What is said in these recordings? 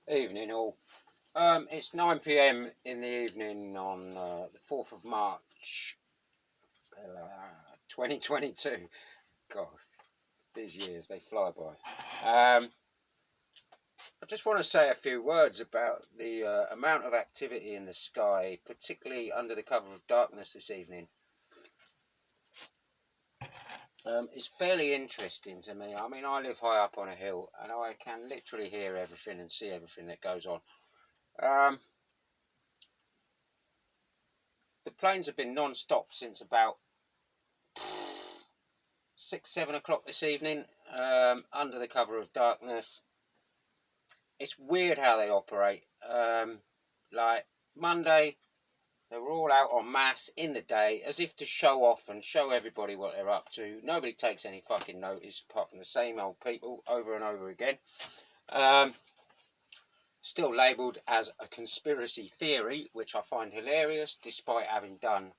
Evening all. It's 9 p.m. in the evening on the 4th of March 2022. God, these years, they fly by. I just want to say a few words about the amount of activity in the sky, particularly under the cover of darkness this evening. It's fairly interesting to me. I mean, I live high up on a hill and I can literally hear everything and see everything that goes on. The planes have been non-stop since about 6-7 o'clock this evening, under the cover of darkness. It's weird how they operate. Like Monday, they were all out en masse in the day, as if to show off and show everybody what they're up to. Nobody takes any fucking notice apart from the same old people over and over again. Still labelled as a conspiracy theory, which I find hilarious, despite having done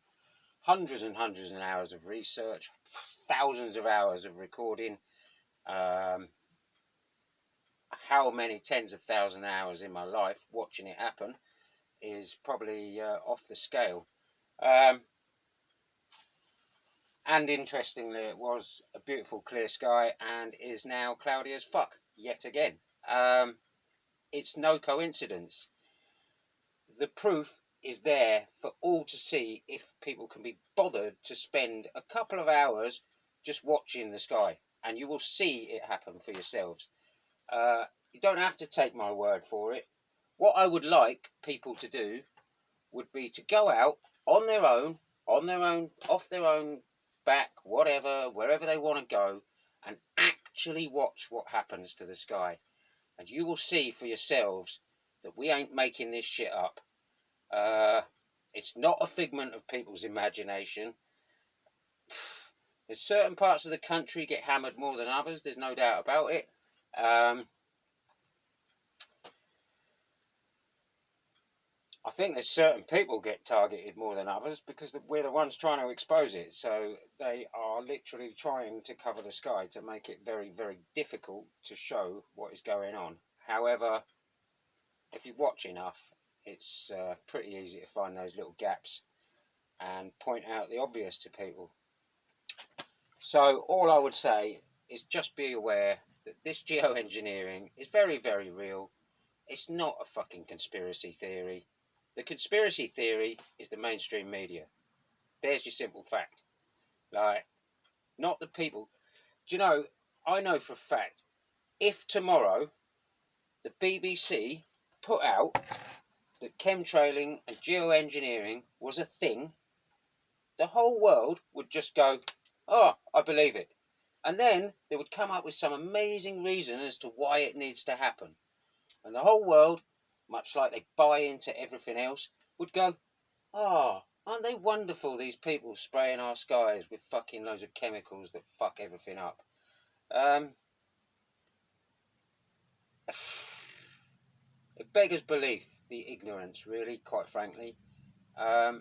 hundreds and hundreds of hours of research, thousands of hours of recording, how many tens of thousands of hours in my life watching it happen is probably off the scale. And interestingly, it was a beautiful clear sky and is now cloudy as fuck yet again. It's no coincidence. The proof is there for all to see if people can be bothered to spend a couple of hours just watching the sky, and you will see it happen for yourselves. You don't have to take my word for it. What I would like people to do would be to go out on their own, off their own back, whatever, wherever they want to go, and actually watch what happens to the sky. And you will see for yourselves that we ain't making this shit up. It's not a figment of people's imagination. There's certain parts of the country get hammered more than others, there's no doubt about it. I think there's certain people get targeted more than others because we're the ones trying to expose it. So they are literally trying to cover the sky to make it very, very difficult to show what is going on. However, if you watch enough, it's pretty easy to find those little gaps and point out the obvious to people. So all I would say is just be aware that this geoengineering is very, very real. It's not a fucking conspiracy theory. The conspiracy theory is the mainstream media. There's your simple fact. Like, not the people. Do you know, I know for a fact, if tomorrow the BBC put out that chemtrailing and geoengineering was a thing, the whole world would just go, oh, I believe it. And then they would come up with some amazing reason as to why it needs to happen. And the whole world, much like they buy into everything else, would go, oh, aren't they wonderful, these people spraying our skies with fucking loads of chemicals that fuck everything up. It beggars belief, the ignorance, really, quite frankly. I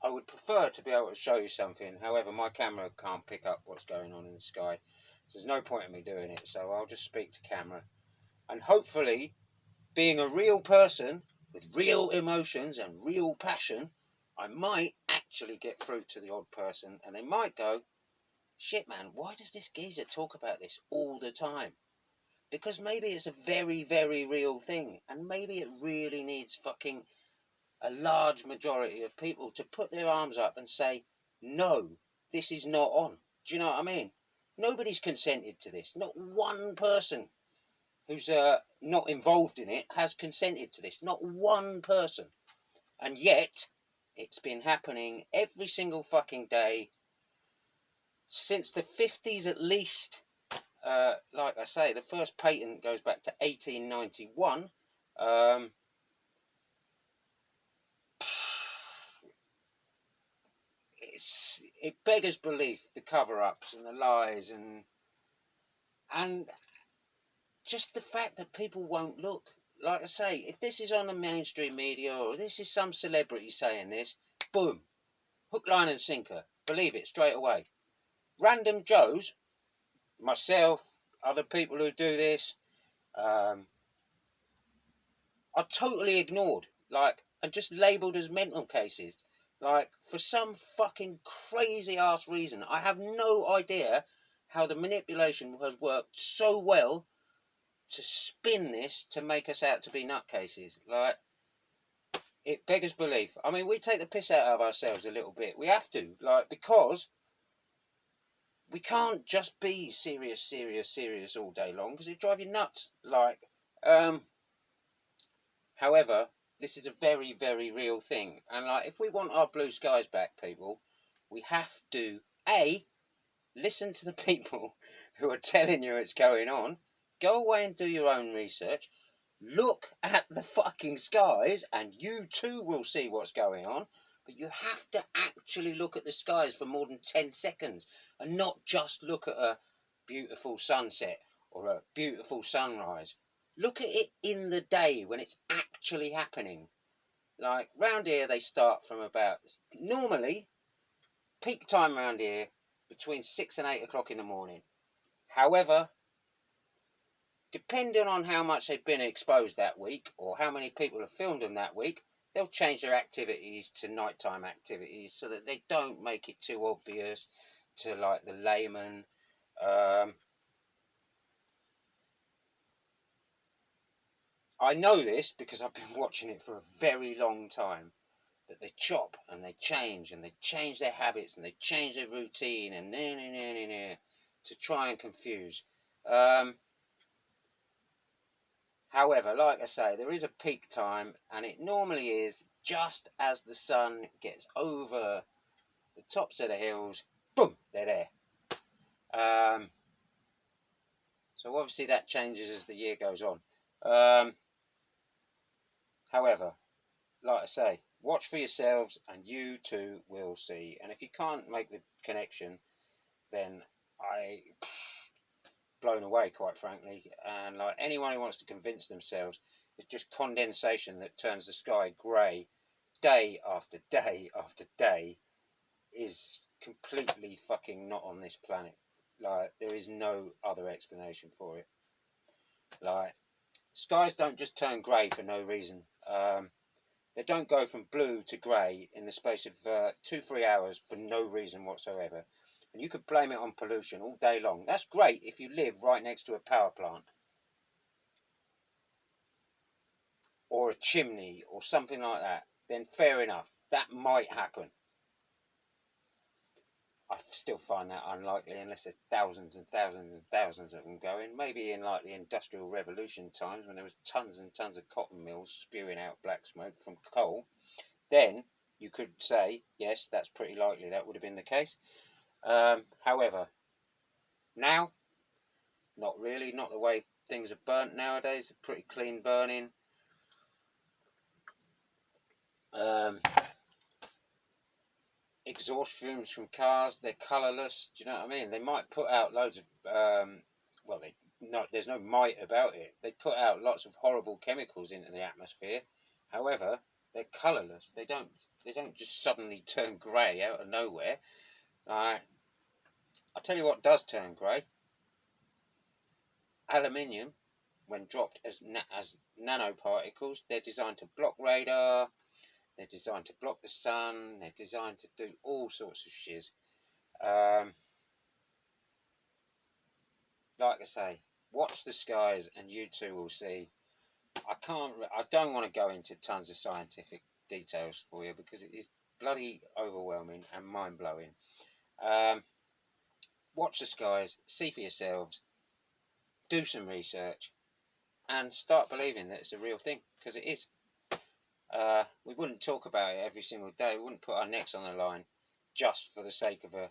would prefer to be able to show you something. However, my camera can't pick up what's going on in the sky. So there's no point in me doing it. So I'll just speak to camera. And hopefully, being a real person with real emotions and real passion, I might actually get through to the odd person. And they might go, shit, man, why does this geezer talk about this all the time? Because maybe it's a very, very real thing. And maybe it really needs fucking a large majority of people to put their arms up and say, no, this is not on. Do you know what I mean? Nobody's consented to this. Not one person who's not involved in it has consented to this. Not one person. And yet, it's been happening every single fucking day since the 50s at least. Like I say, the first patent goes back to 1891. It beggars belief, the cover-ups and the lies and just the fact that people won't look. Like I say, if this is on the mainstream media or this is some celebrity saying this, boom, hook, line and sinker, believe it straight away. Random Joes, myself, other people who do this, are totally ignored, like, and just labelled as mental cases, like, for some fucking crazy ass reason. I have no idea how the manipulation has worked so well to spin this to make us out to be nutcases. Like, it beggars belief. I mean, we take the piss out of ourselves a little bit. We have to, like, because we can't just be serious all day long, because it drive you nuts. Like, however, this is a very, very real thing. And, like, if we want our blue skies back, people, we have to, A, listen to the people who are telling you it's going on. Go away and do your own research. Look at the fucking skies, and you too will see what's going on. But you have to actually look at the skies for more than 10 seconds and not just look at a beautiful sunset or a beautiful sunrise. Look at it in the day when it's actually happening. Like, round here, they start from about, normally, peak time around here, between 6 and 8 o'clock in the morning. However, depending on how much they've been exposed that week or how many people have filmed them that week, they'll change their activities to nighttime activities so that they don't make it too obvious to, like, the layman. I know this because I've been watching it for a very long time, that they chop and they change their habits and they change their routine and to try and confuse. However, like I say, there is a peak time, and it normally is just as the sun gets over the tops of the hills. Boom, they're there. So obviously that changes as the year goes on. However, like I say, watch for yourselves and you too will see. And if you can't make the connection, then I blown away, quite frankly. And, like, anyone who wants to convince themselves it's just condensation that turns the sky grey day after day after day is completely fucking not on this planet. Like, there is no other explanation for it. Like, skies don't just turn grey for no reason. They don't go from blue to grey in the space of 2-3 hours for no reason whatsoever. And you could blame it on pollution all day long. That's great if you live right next to a power plant or a chimney or something like that. Then fair enough, that might happen. I still find that unlikely unless there's thousands and thousands and thousands of them going. Maybe in, like, the Industrial Revolution times when there was tons and tons of cotton mills spewing out black smoke from coal, then you could say, yes, that's pretty likely that would have been the case. However, now, not really. Not the way things are burnt nowadays. Pretty clean burning. Exhaust fumes from cars, they're colourless. Do you know what I mean? They might put out loads of there's no might about it. They put out lots of horrible chemicals into the atmosphere. However, they're colourless. They don't just suddenly turn grey out of nowhere. I'll tell you what does turn grey. Aluminium, when dropped as nanoparticles, they're designed to block radar. They're designed to block the sun. They're designed to do all sorts of shiz. Like I say, watch the skies and you too will see. I don't want to go into tons of scientific details for you because it is bloody overwhelming and mind-blowing. Watch the skies, see for yourselves, do some research, and start believing that it's a real thing, because it is. We wouldn't talk about it every single day. We wouldn't put our necks on the line just for the sake of a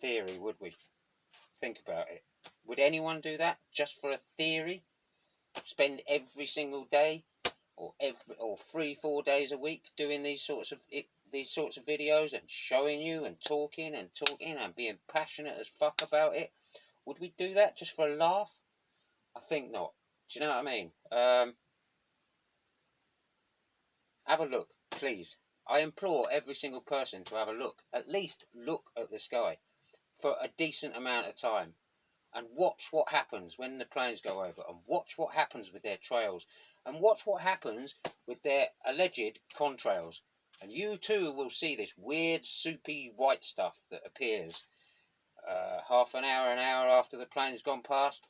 theory, would we? Think about it. Would anyone do that just for a theory? Spend every single day or 3-4 days a week doing these sorts of videos and showing you and talking and being passionate as fuck about it? Would we do that just for a laugh? I think not. Do you know what I mean? Have a look, please. I implore every single person to have a look. At least look at the sky for a decent amount of time. and watch what happens when the planes go over, and watch what happens with their trails, and watch what happens with their alleged contrails. And you too will see this weird, soupy white stuff that appears half an hour after the plane's gone past.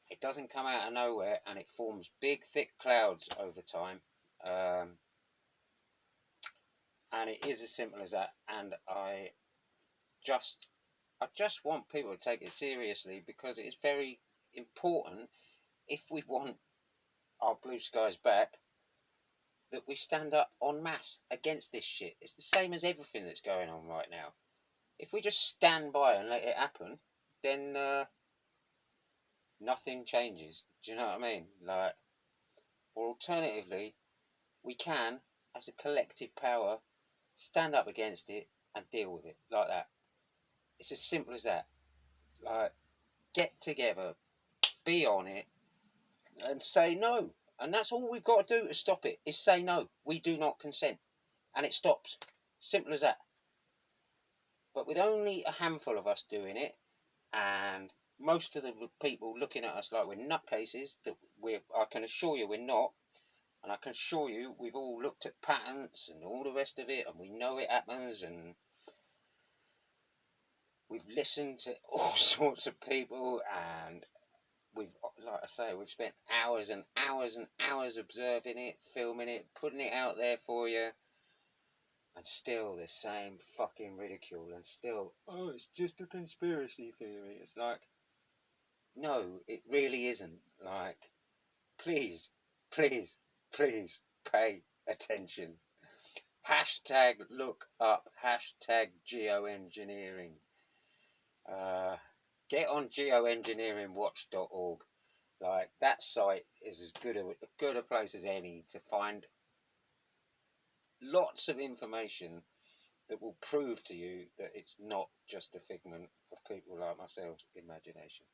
It doesn't come out of nowhere, and it forms big, thick clouds over time. And it is as simple as that. And I just want people to take it seriously, because it is very important, if we want our blue skies back, that we stand up en masse against this shit. It's the same as everything that's going on right now. If we just stand by and let it happen, then nothing changes. Do you know what I mean? Like, or alternatively, we can, as a collective power, stand up against it and deal with it like that. It's as simple as that. Like, get together, be on it, and say no. And that's all we've got to do to stop it, is say no. We do not consent. And it stops. Simple as that. But with only a handful of us doing it, and most of the people looking at us like we're nutcases, that I can assure you we're not. And I can assure you we've all looked at patents and all the rest of it, and we know it happens, and we've listened to all sorts of people, and we've, like I say, we've spent hours and hours and hours observing it, filming it, putting it out there for you, and still the same fucking ridicule, and still, oh, it's just a conspiracy theory. It's like, no, it really isn't. Like, please, please, please pay attention. Hashtag look up, hashtag geoengineering. Get on geoengineeringwatch.org. Like, that site is as good a place as any to find lots of information that will prove to you that it's not just a figment of people like myself's imagination.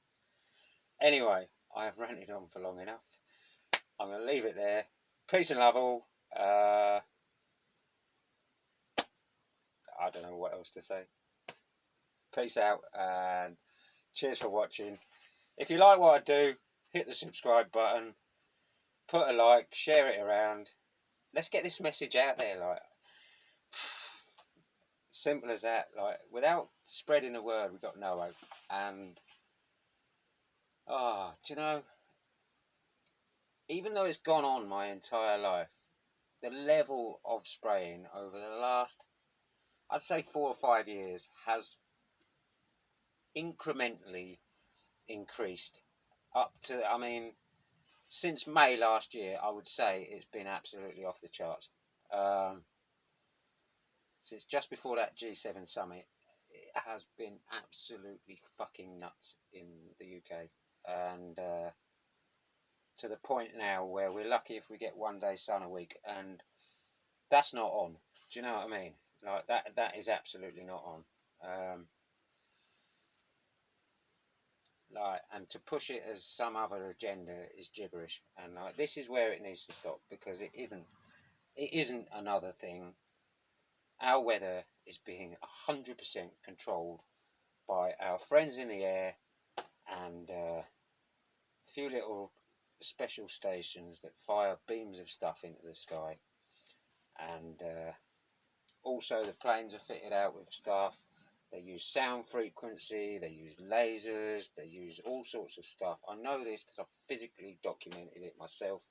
Anyway, I have ranted on for long enough. I'm going to leave it there. Peace and love all. I don't know what else to say. Peace out, and cheers for watching. If you like what I do, hit the subscribe button, put a like, share it around. Let's get this message out there. Like, simple as that. Like, without spreading the word, we've got no hope. And do you know, even though it's gone on my entire life, the level of spraying over the last, I'd say 4 or 5 years, has incrementally increased up to, I mean, since May last year, I would say it's been absolutely off the charts. Since just before that G7 summit, it has been absolutely fucking nuts in the UK. And to the point now where we're lucky if we get 1 day sun a week, and that's not on. Do you know what I mean? Like, that is absolutely not on. Like, and to push it as some other agenda is gibberish. And like, this is where it needs to stop, because it isn't another thing. Our weather is being 100% controlled by our friends in the air, and a few little special stations that fire beams of stuff into the sky. And also the planes are fitted out with stuff. They use sound frequency, they use lasers, they use all sorts of stuff. I know this because I've physically documented it myself,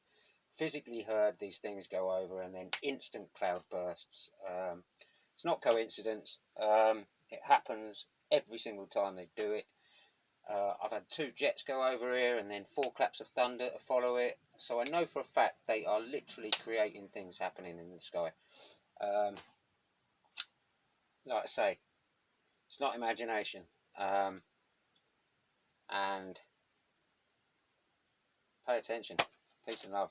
physically heard these things go over, and then instant cloud bursts. It's not coincidence. It happens every single time they do it. I've had 2 jets go over here, and then 4 claps of thunder to follow it. So I know for a fact they are literally creating things happening in the sky. Like I say, it's not imagination. And pay attention. Peace and love.